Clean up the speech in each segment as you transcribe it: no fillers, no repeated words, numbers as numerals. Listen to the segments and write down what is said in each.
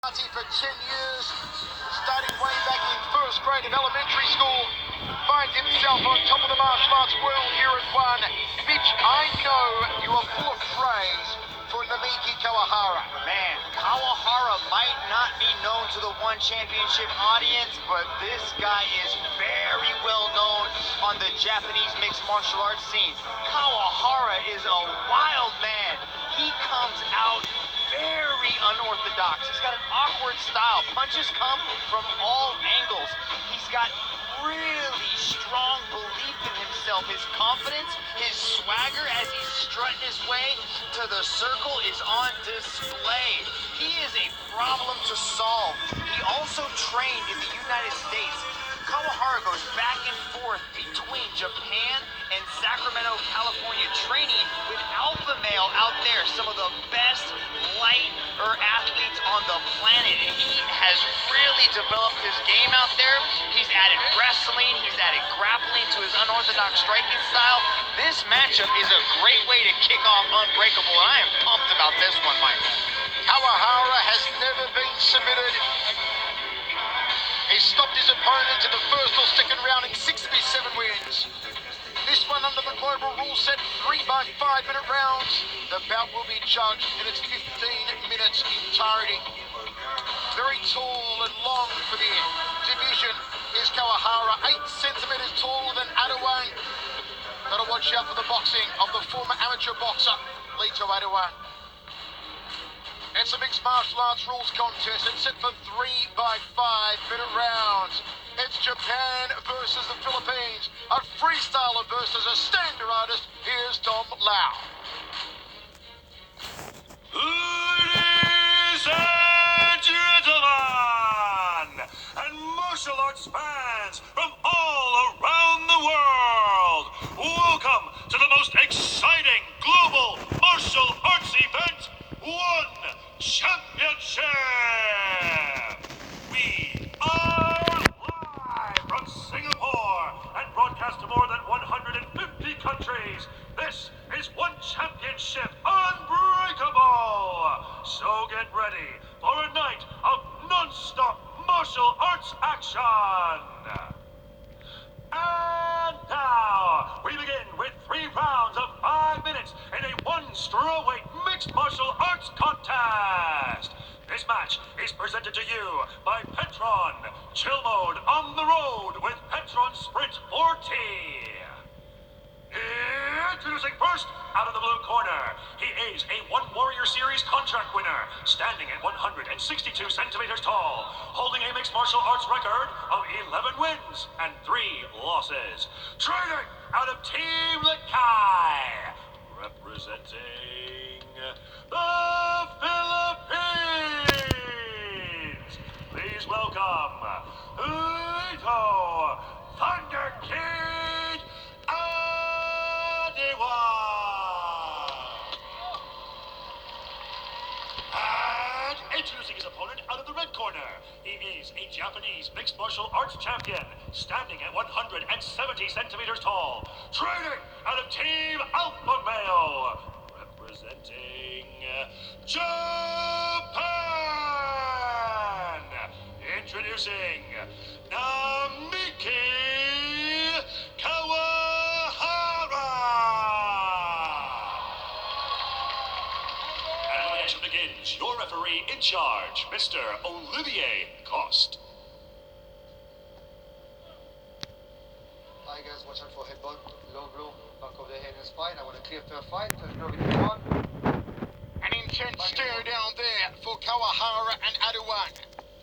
For 10 years, starting way back in first grade of elementary school, finds himself on top of the martial arts world here at one. Mitch, I know you are full of praise for Namiki Kahawara. Man, Kahawara might not be known to the One Championship audience, but this guy is very well known on the Japanese mixed martial arts scene. Kahawara is a wild man. He comes out very unorthodox. He's got an awkward style. Punches come from all angles. He's got really strong belief in himself. His confidence, his swagger as he's strutting his way to the circle is on display. He is a problem to solve. He also trained in the United States. Kahawara goes back and forth between Japan and Sacramento, California, training with alpha male out there, some of the best lighter athletes on the planet. And he has really developed his game out there. He's added wrestling, he's added grappling to his unorthodox striking style. This matchup is a great way to kick off Unbreakable, and I am pumped about this one, Mike. Kahawara has never been submitted. He stopped his opponent in the first or second round in 6 of his 7 wins. This one under the global rule set, 3 by 5-minute rounds. The bout will be judged in its 15 minutes entirety. Very tall and long for the division is Kahawara, 8 centimeters taller than Adiwang. Gotta watch out for the boxing of the former amateur boxer, Lito Adiwang. It's a mixed martial arts rules contest. It's set for 3 by 5-minute rounds. It's Japan versus the Philippines. A freestyler versus a standard artist. Here's Dom Lau. Ladies and gentlemen, and martial arts fans from all around the world, welcome to the most exciting global martial arts event, One Championship! We are live from Singapore and broadcast to more than 150 countries. This is One Championship Unbreakable! So get ready for a night of non-stop martial arts action! And now, we begin with 3 rounds of 5 minutes in a 1 strawweight mixed martial arts contest. This match is presented to you by Petron. Chill mode on the road with Petron Sprint 40. Introducing first, out of the blue corner, he is a One Warrior Series contract winner, standing at 162 centimeters tall, holding a mixed martial arts record of 11 wins and 3 losses. Training out of Team Lakay, representing the Philippines. Please welcome Lito Thunder Kid Adiwang. And introducing his opponent out of the red corner, he is a Japanese mixed martial arts champion, standing at 170 centimeters tall, training out of Team Alpha Male, representing Japan. Introducing Namiki Kahawara. And the action begins. Your referee in charge, Mr. Olivier Coste. Hi guys, watch out for headbutt, low blow, back of the head and spine. I want a clear fair fight. Let's go with this one. An intense stare down there for Kahawara and Adiwang.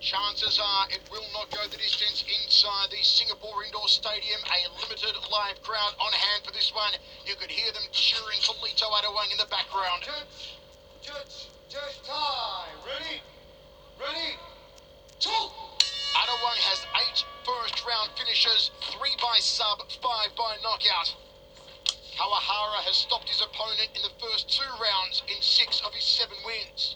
Chances are it will not go the distance inside the Singapore Indoor Stadium. A limited live crowd on hand for this one. You could hear them cheering for Lito Adiwang in the background. Judge time. Ready? Ready? 2. Adiwang has 8 first-round finishes, 3 by sub, 5 by knockout. Kahawara has stopped his opponent in the first 2 rounds in 6 of his 7 wins.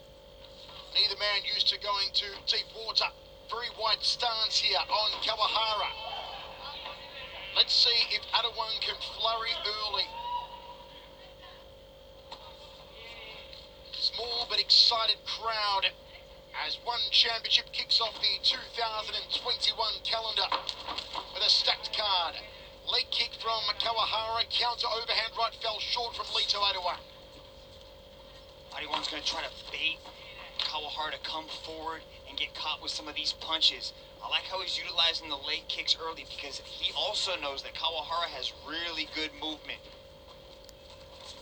Neither man used to going to deep water. Very wide stance here on Kahawara. Let's see if Adiwang can flurry early. Small but excited crowd as one championship kicks off the 2021 calendar with a stacked card. Leg kick from Kahawara, counter overhand right fell short from Lito Adiwang. Adiwang's going to try to bait Kahawara to come forward and get caught with some of these punches. I like how he's utilizing the leg kicks early because he also knows that Kahawara has really good movement.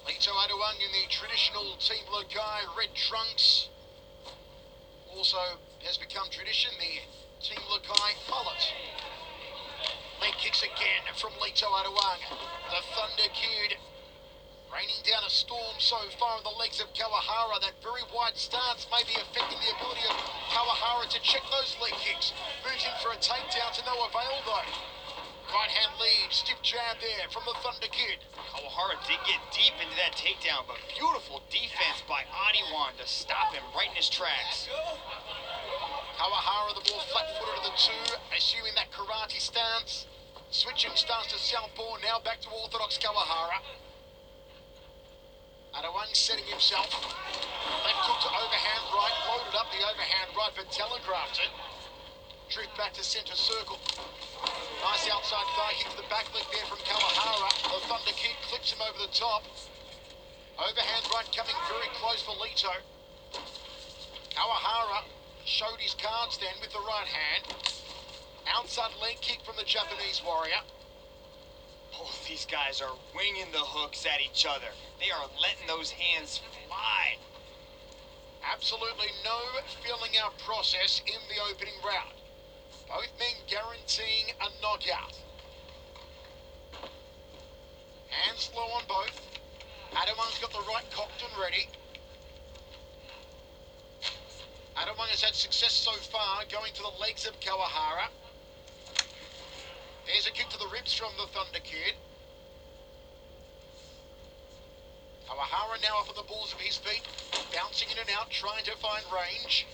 Lito Adiwang in the traditional Team Lakay red trunks. Also has become tradition, the Team Lakay mullet. Leg kicks again from Lito Adiwang. The Thunder Kid raining down a storm so far on the legs of Kahawara. That very wide stance may be affecting the ability of Kahawara to check those leg kicks. Moves in for a takedown to no avail though. Right hand lead, stiff jab there from the Thunder Kid. Kahawara did get deep into that takedown, but beautiful defense by Adiwang to stop him right in his tracks. Kahawara the more flat-footed of the two, assuming that karate stance. Switching stance to southpaw, now back to orthodox Kahawara. Adiwang setting himself. Left hook to overhand right, loaded up the overhand right but telegraphed it. Drift back to centre circle. Nice outside thigh kick to the back leg there from Kahawara. The Thunder Kid clips him over the top. Overhand right coming very close for Lito. Kahawara showed his cards then with the right hand. Outside leg kick from the Japanese warrior. Both these guys are winging the hooks at each other. They are letting those hands fly. Absolutely no filling out process in the opening round. Both men guaranteeing a knockout. Hands low on both. Adiwang's got the right cocked and ready. Adiwang has had success so far going to the legs of Kahawara. There's a kick to the ribs from the Thunder Kid. Kahawara now up on the balls of his feet, bouncing in and out, trying to find range.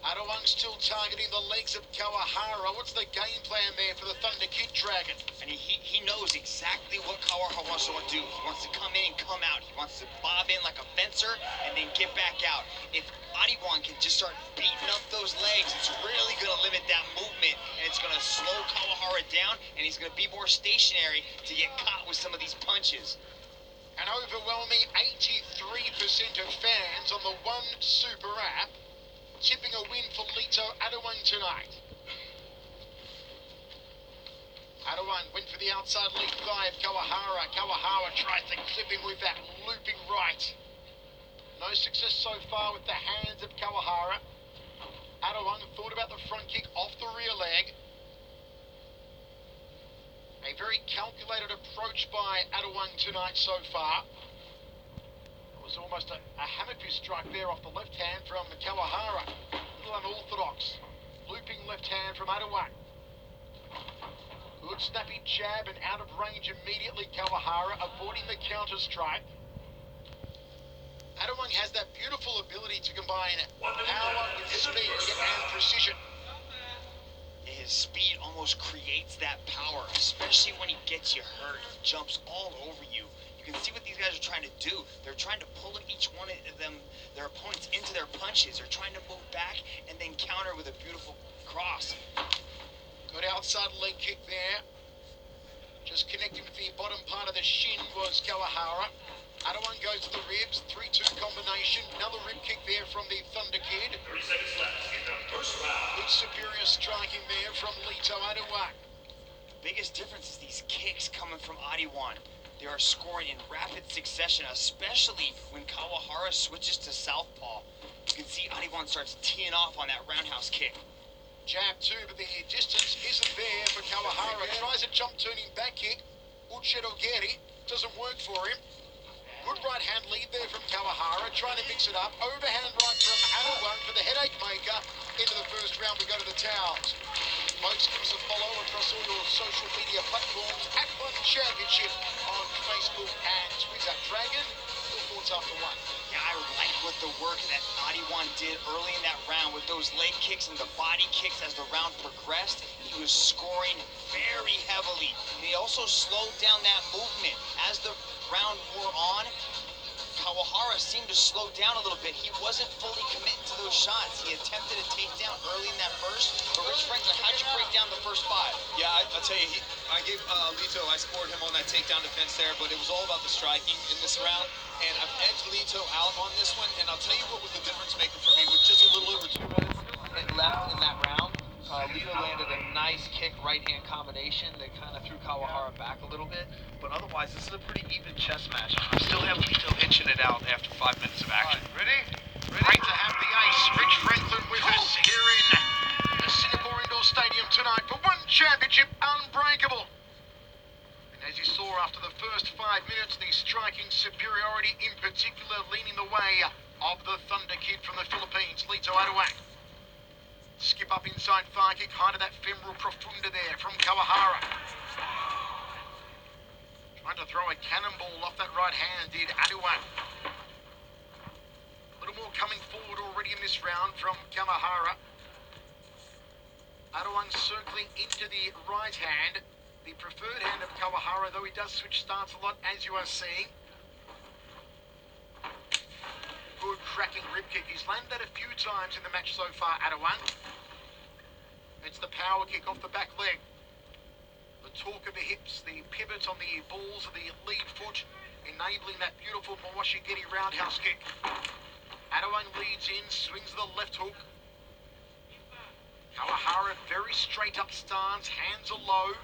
Adiwang still targeting the legs of Kahawara. What's the game plan there for the Thunder Kid Dragon? And he knows exactly what Kahawara wants to do. He wants to come in and come out. He wants to bob in like a fencer and then get back out. If Adiwang can just start beating up those legs, it's really going to limit that movement, and it's going to slow Kahawara down, and he's going to be more stationary to get caught with some of these punches. An overwhelming 83% of fans on the One Super app tipping a win for Lito Adiwang tonight. Adiwang went for the outside leg thigh of Kahawara. Kahawara tries to clip him with that looping right. No success so far with the hands of Kahawara. Adiwang thought about the front kick off the rear leg. A very calculated approach by Adiwang tonight so far. It was almost a hammer fist strike there off the left hand from Kahawara. A little unorthodox. Looping left hand from Adiwang. Good snappy jab and out of range immediately Kahawara, avoiding the counter strike. Adiwang has that beautiful ability to combine power with speed and precision. His speed almost creates that power, especially when he gets you hurt. He jumps all over you. You can see what these guys are trying to do. They're trying to pull each one of them, their opponents, into their punches. They're trying to move back and then counter with a beautiful cross. Good outside leg kick there. Just connecting with the bottom part of the shin was Kahawara. Adiwang goes to the ribs, 3-2 combination. Another rib kick there from the Thunder Kid. 30 seconds left in the first round. Good superior striking there from Lito Adiwang. Biggest difference is these kicks coming from Adiwang. They are scoring in rapid succession, especially when Kahawara switches to southpaw. You can see Adiwang starts teeing off on that roundhouse kick. Jab too, but the distance isn't there for Kahawara. Tries a jump turning back kick. Uchedogeri doesn't work for him. Good right hand lead there from Kahawara, trying to mix it up. Overhand right from Adiwang for the headache maker. Into the first round, we go to the towels. Folks, give us a follow across all your social media platforms at One Championship on Facebook and Twitter. Dragon, your thoughts after one? Yeah, I like what the work that Adiwang did early in that round with those leg kicks and the body kicks as the round progressed. He was scoring very heavily. And he also slowed down that movement. As the round wore on, Kahawara seemed to slow down a little bit. He wasn't fully committing to those shots. He attempted a takedown early in that first. But Rich Franklin, how'd you break down the first 5? Yeah, I'll tell you, I gave Lito, I scored him on that takedown defense there, but it was all about the striking in this round. And I've edged Lito out on this one, and I'll tell you what was the difference maker for me. With just a little over 2 minutes left in that round, Lito landed a nice kick right-hand combination that kind of threw Kahawara back a little bit. But otherwise, this is a pretty even chess match. I still have Lito inching it out after 5 minutes of action. Ready? Great to have the ace, Rich Franklin, with us here in the Singapore Indoor Stadium tonight for one championship, Unbreakable. And as you saw after the first 5 minutes, the striking superiority in particular leaning the way of the Thunder Kid from the Philippines, Lito Adiwang. Skip up inside thigh kick, high to that femoral profunda there from Kahawara. Trying to throw a cannonball off that right hand, did Adiwang. A little more coming forward already in this round from Kahawara. Adiwang circling into the right hand, the preferred hand of Kahawara, though he does switch stance a lot, as you are seeing. Good cracking rib kick. He's landed that a few times in the match so far, Adiwang. It's the power kick off the back leg. The torque of the hips, the pivot on the balls of the lead foot, enabling that beautiful Mawashigiri roundhouse kick. Adiwang leads in, swings the left hook. Kahawara very straight up stance, hands are low.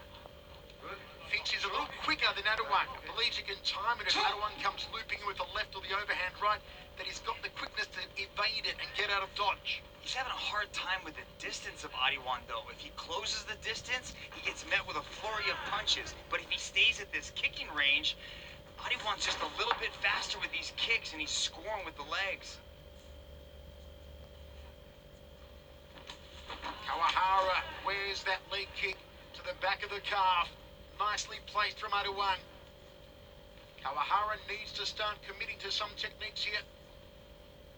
Thinks he's a little quicker than Adiwang. Believes he can time it if Adiwang comes looping with the left or the overhand right, that he's got the quickness to evade it and get out of dodge. He's having a hard time with the distance of Adiwang, though. If he closes the distance, he gets met with a flurry of punches. But if he stays at this kicking range, Adiwang's just a little bit faster with these kicks, and he's scoring with the legs. Kahawara wears that leg kick to the back of the calf. Nicely placed from Adiwang. Kahawara needs to start committing to some techniques here.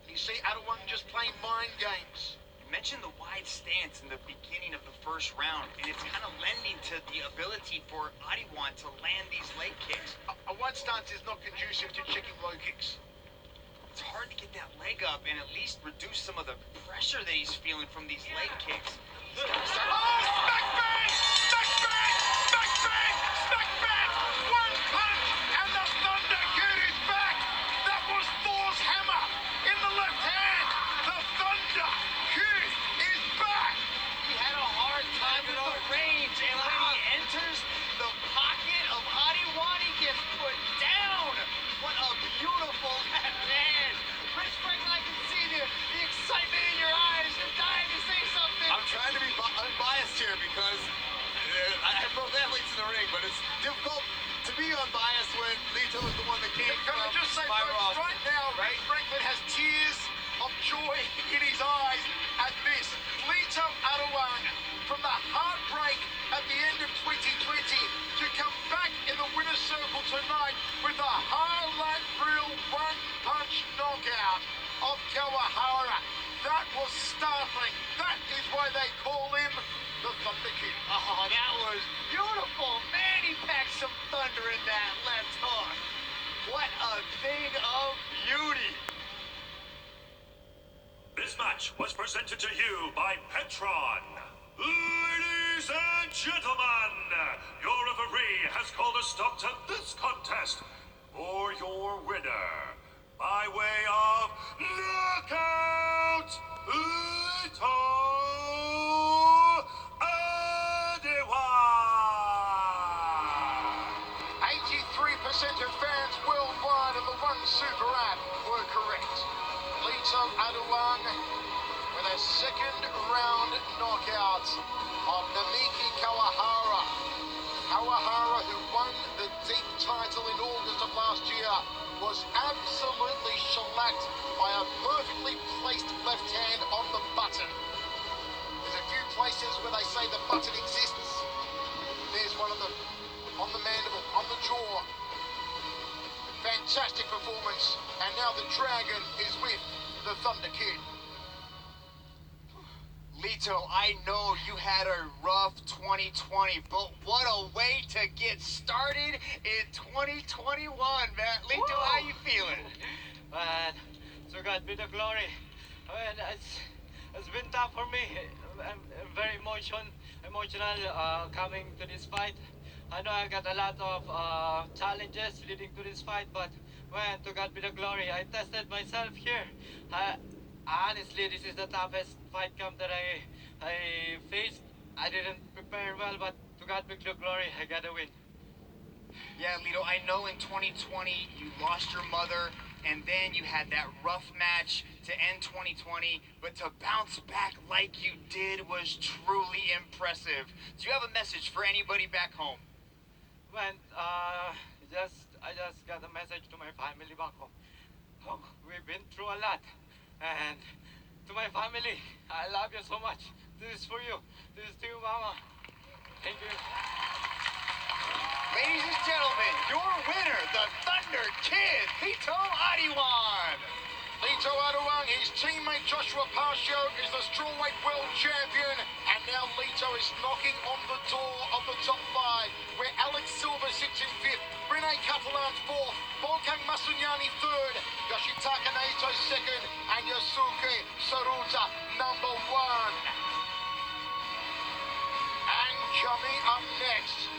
You see Adiwang just playing mind games. You mentioned the wide stance in the beginning of the first round, and it's kind of lending to the ability for Adiwang to land these leg kicks. A wide stance is not conducive to checking low kicks. It's hard to get that leg up and at least reduce some of the pressure that he's feeling from these leg kicks. Smack bang! Smack bang! Smack bang! Smack bang! One punch and the Thunder Kid is back! That was Thor's hammer in the left hand! The Thunder Kid is back! He had a hard time with the range, and when he enters the pocket of Adiwang, he gets put down! What a beautiful left hand! Rich Franklin, I can see the excitement in your eyes. You're dying to say something. I'm trying to be unbiased here because I have both athletes in the ring, but it's difficult to be unbiased when Lito is the one that came Can I just say, folks, right now, Rich Franklin has tears of joy in his eyes at this. Lito Adiwang, from the heartbreak at the end of 2020, to come back in the winner's circle tonight with a highlight reel one-punch knockout of Kahawara. That was startling. That is why they call him the Thunder Kid. Oh, that was beautiful. Man, he packed some thunder in that left hook. What a thing of beauty. This match was presented to you by Petron. Ladies and gentlemen, your referee has called a stop to this contest for your winner by way of knockout, Lito Adiwang. 83% of fans worldwide of the One Super app were correct. Lito Adiwang with a second round knockout of Namiki Kahawara. Kahawara, who won the deep title in August of last year, was absolutely shellacked by a perfectly placed left hand on the button. There's a few places where they say the button exists. There's one of them on the mandible, on the jaw. Fantastic performance, and now the Dragon is with the Thunder Kid. Lito, I know you had a rough 2020, but what a way to get started in 2021, man. Lito, how you feeling? Man, so God be the glory. Man, it's been tough for me. I'm very emotional coming to this fight. I know I got a lot of challenges leading to this fight, but man, to God be the glory. I tested myself here. Honestly, this is the toughest fight camp that I faced. I didn't prepare well, but to God be the glory. I got a win. Yeah, Lito, I know in 2020 you lost your mother, and then you had that rough match to end 2020, but to bounce back like you did was truly impressive. Do you have a message for anybody back home? Man, I just got a message to my family back home. Oh, we've been through a lot, and to my family, I love you so much. This is for you. This is to you, Mama. Thank you. Ladies and gentlemen, your winner, the Thunder Kid, Lito Adiwang. Lito Adiwang, his teammate Joshua Pasio is the strawweight world champion, and now Lito is knocking on the door of the top 5, where Alex Silva sits in 5th, Rene Catalan 4th, Volkan Masunyani 3rd, Yoshitaka Naito 2nd, and Yosuke Saruta number 1. And coming up next,